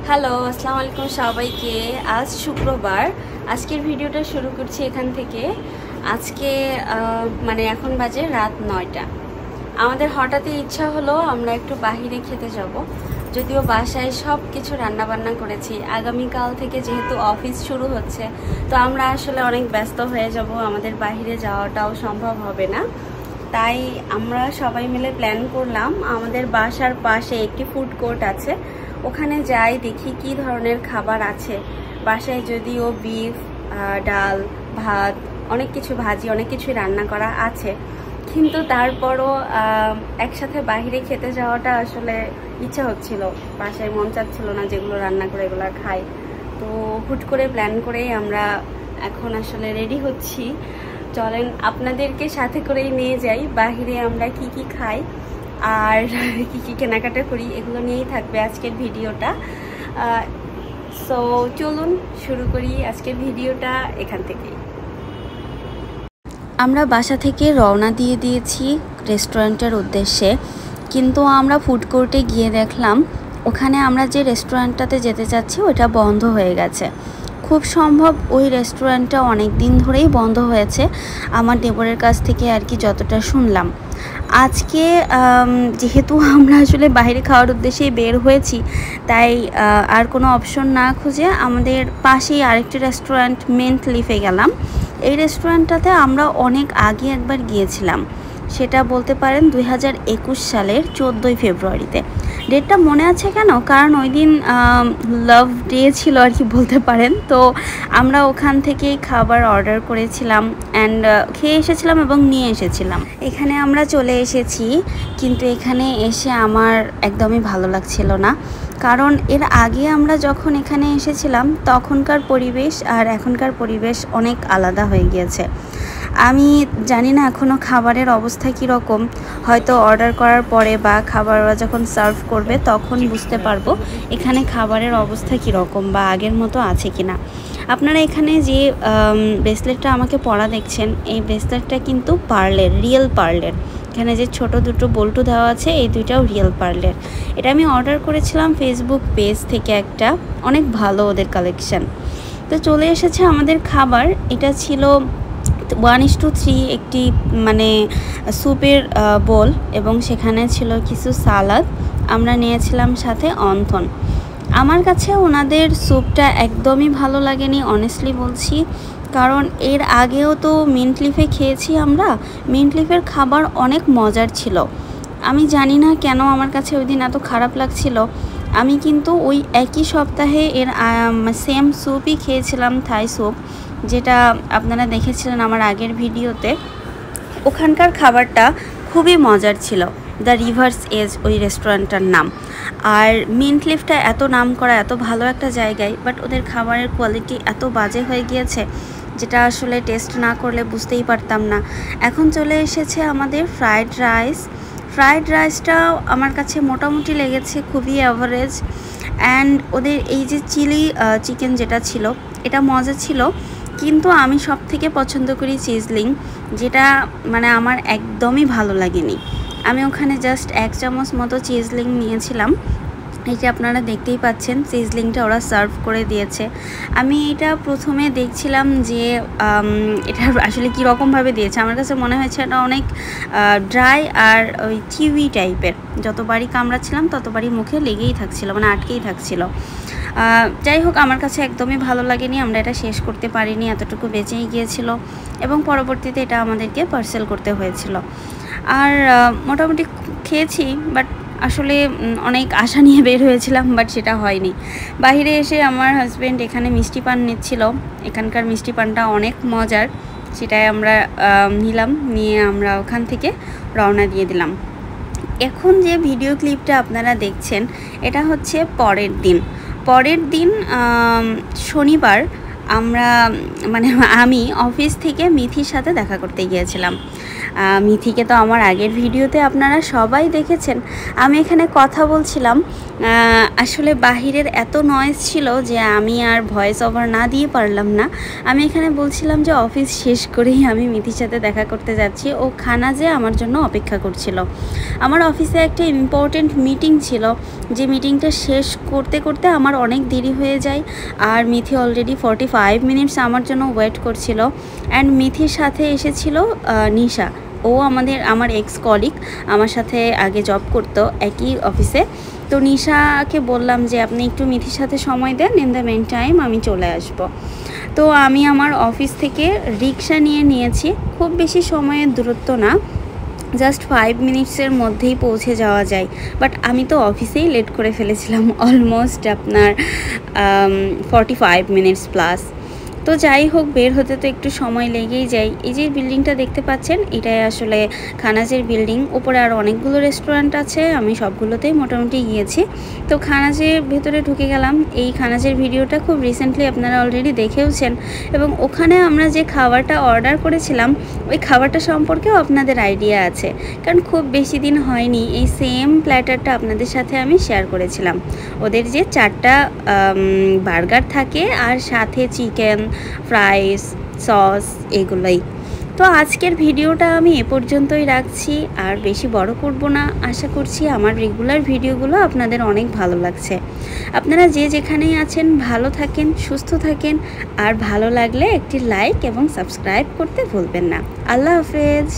Hello, আসসালামু আলাইকুম সবাইকে। আজ শুক্রবার। আজকের ভিডিওটা শুরু করছি এখান থেকে। আজকে এখন বাজে রাত 9টা। আমাদের হঠাৎই ইচ্ছা হলো আমরা একটু বাহিরে খেতে যাব। যদিও বাসায় সব কিছু রান্নাবান্না করেছি, আগামীকাল থেকে যেহেতু অফিস শুরু হচ্ছে, তো আমরা আসলে অনেক ব্যস্ত হয়ে যাব, আমাদের বাহিরে যাওয়াটাও সম্ভব হবে না। তাই আমরা সবাই মিলে প্ল্যান করলাম আমাদের বাসার পাশে একটি ফুড কোর্ট আছে, ওখানে যাই, দেখি কি ধরনের খাবার আছে। বাসায় যদিও বিফ, ডাল, ভাত, অনেক কিছু ভাজি, অনেক কিছু রান্না করা আছে, কিন্তু তারপরও একসাথে বাইরে খেতে যাওয়াটা আসলে ইচ্ছা হচ্ছিল, বাসায় মন চাচ্ছিল না যেগুলো রান্না করে এগুলো খাই। তো হুট করে প্ল্যান করেই আমরা এখন আসলে রেডি হচ্ছি। চলেন আপনাদেরকে সাথে করেই নিয়ে যাই বাহিরে আমরা কি কি খাই আর কি কি কেনাকাটা করি, এগুলো নিয়েই থাকবে আজকের ভিডিওটা। সো চলুন শুরু করি আজকের ভিডিওটা এখান থেকেই। আমরা বাসা থেকে রওনা দিয়ে দিয়েছি রেস্টুরেন্টের উদ্দেশ্যে, কিন্তু আমরা ফুড কোর্টে গিয়ে দেখলাম ওখানে আমরা যে রেস্টুরেন্টটাতে যেতে চাচ্ছি ওটা বন্ধ হয়ে গেছে। খুব সম্ভব ওই রেস্টুরেন্টটা অনেক দিন ধরেই বন্ধ হয়েছে, আমার দেবরের কাছ থেকে আর কি যতটা শুনলাম। আজকে যেহেতু আমরা আসলে বাইরে খাওয়ার উদ্দেশ্যেই বের হয়েছি, তাই আর কোনো অপশন না খুঁজে আমাদের পাশেই আরেকটি রেস্টুরেন্ট মিন্ট লিফে গেলাম। এই রেস্টুরেন্টটাতে আমরা অনেক আগে একবার গিয়েছিলাম, সেটা বলতে পারেন 2021 সালের 14ই ফেব্রুয়ারিতে। ডেটটা মনে আছে কেন? কারণ ওই দিন লাভ ডে ছিল আর কি বলতে পারেন। তো আমরা ওখান থেকেই খাবার অর্ডার করেছিলাম অ্যান্ড খেয়ে এসেছিলাম এবং নিয়ে এসেছিলাম। এখানে আমরা চলে এসেছি, কিন্তু এখানে এসে আমার একদমই ভালো লাগছিল না, কারণ এর আগে আমরা যখন এখানে এসেছিলাম তখনকার পরিবেশ আর এখনকার পরিবেশ অনেক আলাদা হয়ে গিয়েছে। আমি জানি না এখনও খাবারের অবস্থা কীরকম, হয়তো অর্ডার করার পরে বা খাবার যখন সার্ভ করবে তখন বুঝতে পারবো এখানে খাবারের অবস্থা কীরকম বা আগের মতো আছে কি না। আপনারা এখানে যে ব্রেসলেটটা আমাকে পরা দেখছেন, এই ব্রেসলেটটা কিন্তু পার্লের, রিয়েল পার্লের। এখানে যে ছোট দুটো বল্টু দেওয়া আছে এই দুইটাও রিয়েল পার্লের। এটা আমি অর্ডার করেছিলাম ফেসবুক পেজ থেকে, একটা অনেক ভালো ওদের কালেকশন। তো চলে এসেছে আমাদের খাবার। এটা ছিল 1:3 একটি স্যুপের বোল, এবং সেখানে ছিল কিছু সালাদ। আমরা নিয়েছিলাম সাথে অন্থন। আমার কাছে ওনাদের স্যুপটা একদমই ভালো লাগেনি, অনেস্টলি বলছি, কারণ এর আগেও তো মিন্ট লিফে খেয়েছি আমরা। মিন্ট লিফের খাবার অনেক মজার ছিল। আমি জানি না কেন আমার কাছে ওই দিন এত খারাপ লাগছিল। আমি কিন্তু ওই একই সপ্তাহে এর সেম স্যুপই খেয়েছিলাম, থাই স্যুপ, যেটা আপনারা দেখেছিলেন আমার আগের ভিডিওতে। ওখানকার খাবারটা খুবই মজার ছিল। দ্য রিভার্স এজ ওই রেস্টুরেন্টটার নাম। আর মিন্ট লিফটা এত নাম করা, এত ভালো একটা জায়গায়, বাট ওদের খাবারের কোয়ালিটি এত বাজে হয়ে গিয়েছে যেটা আসলে টেস্ট না করলে বুঝতেই পারতাম না। এখন চলে এসেছে আমাদের ফ্রায়েড রাইস। ফ্রায়েড রাইসটাও আমার কাছে মোটামুটি লেগেছে, খুবই অ্যাভারেজ। অ্যান্ড ওদের এই যে চিলি চিকেন যেটা ছিল এটা মজা ছিল, কিন্তু আমি সব থেকে পছন্দ করি চিজলিং, যেটা আমার একদমই ভালো লাগেনি। আমি ওখানে জাস্ট 1 চামচ মতো চিজলিং নিয়েছিলাম। এই যে আপনারা দেখতেই পাচ্ছেন চিজলিংটা ওরা সার্ভ করে দিয়েছে। আমি এটা প্রথমে দেখছিলাম যে এটা আসলে কীরকমভাবে দিয়েছে। আমার কাছে মনে হয়েছে এটা অনেক ড্রাই আর ওই চিউই টাইপের। যতবারই কামড়াচ্ছিলাম ততবারই মুখে লেগেই থাকছিল, আটকেই থাকছিল। যাই হোক, আমার কাছে একদমই ভালো লাগেনি। আমরা এটা শেষ করতে পারিনি, এতটুকু বেঁচেই গিয়েছিল, এবং পরবর্তীতে এটা আমাদেরকে পার্সেল করতে হয়েছিল। আর মোটামুটি খেয়েছি, বাট আসলে অনেক আশা নিয়ে বের হয়েছিলাম, বাট সেটা হয়নি। বাইরে এসে আমার হাজব্যান্ড এখানে মিষ্টি পান নিচ্ছিল। এখানকার মিষ্টি পানটা অনেক মজার, সেটাই আমরা নিলাম, নিয়ে আমরা ওখান থেকে রওনা দিয়ে দিলাম। এখন যে ভিডিও ক্লিপটা আপনারা দেখছেন এটা হচ্ছে পরের দিন শনিবার। আমরা মানে আমি অফিস থেকে মিথির সাথে দেখা করতে গিয়েছিলাম। মিথিকে তো আমার আগের ভিডিওতে আপনারা সবাই দেখেছেন। আমি এখানে কথা বলছিলাম, আসলে বাহিরের এত নয়েজ ছিল যে আমি আর ভয়েস ওভার না দিয়ে পারলাম না। আমি এখানে বলছিলাম যে অফিস শেষ করেই আমি মিথির সাথে দেখা করতে যাচ্ছি। ও খানা যে আমার জন্য অপেক্ষা করছিল। আমার অফিসে একটা ইম্পর্টেন্ট মিটিং ছিল, যে মিটিংটা শেষ করতে করতে আমার অনেক দেরি হয়ে যায়। আর মিথি অলরেডি 45 মিনিটস আমার জন্য ওয়েট করছিল। অ্যান্ড মিথির সাথে এসেছিল নিশা। ও আমার এক্স কলিগ, আমার সাথে আগে জব করতো একই অফিসে। তো নিশাকে বললাম যে আপনি একটু মিথির সাথে সময় দেন, ইন দ্য মেন টাইম আমি চলে আসব। তো আমি আমার অফিস থেকে রিক্সা নিয়েছি। খুব বেশি সময়ের দূরত্ব না, জাস্ট 5 মিনিটসের মধ্যেই পৌঁছে যাওয়া যায়। বাট আমি তো অফিসেই লেট করে ফেলেছিলাম, অলমোস্ট আপনার 45 মিনিটস প্লাস। তো যাই হোক, বের হতে তো একটু সময় লেগেই যায়। এই যে বিল্ডিংটা দেখতে পাচ্ছেন, এটাই আসলে খানাজের বিল্ডিং। উপরে আরও অনেকগুলো রেস্টুরেন্ট আছে, আমি সবগুলোতেই মোটামুটি গিয়েছি। তো খানাজের ভেতরে ঢুকে গেলাম। এই খানাজের ভিডিওটা খুব রিসেন্টলি আপনারা অলরেডি দেখেওছেন, এবং ওখানে আমরা যে খাবারটা অর্ডার করেছিলাম ওই খাবারটা সম্পর্কেও আপনাদের আইডিয়া আছে, কারণ খুব বেশি দিন হয়নি এই সেম প্ল্যাটারটা আপনাদের সাথে আমি শেয়ার করেছিলাম। ওদের যে 4টা বার্গার থাকে আর সাথে চিকেন, ফ্রাইস, সস, এগুলোই। তো আজকের ভিডিওটা আমি এ পর্যন্তই রাখছি, আর বেশি বড় করব না। আশা করছি আমার রেগুলার ভিডিওগুলো আপনাদের অনেক ভালো লাগছে। আপনারা যে যেখানেই আছেন ভালো থাকেন, সুস্থ থাকেন, আর ভালো লাগলে একটি লাইক এবং সাবস্ক্রাইব করতে ভুলবেন না। আল্লাহ হাফেজ।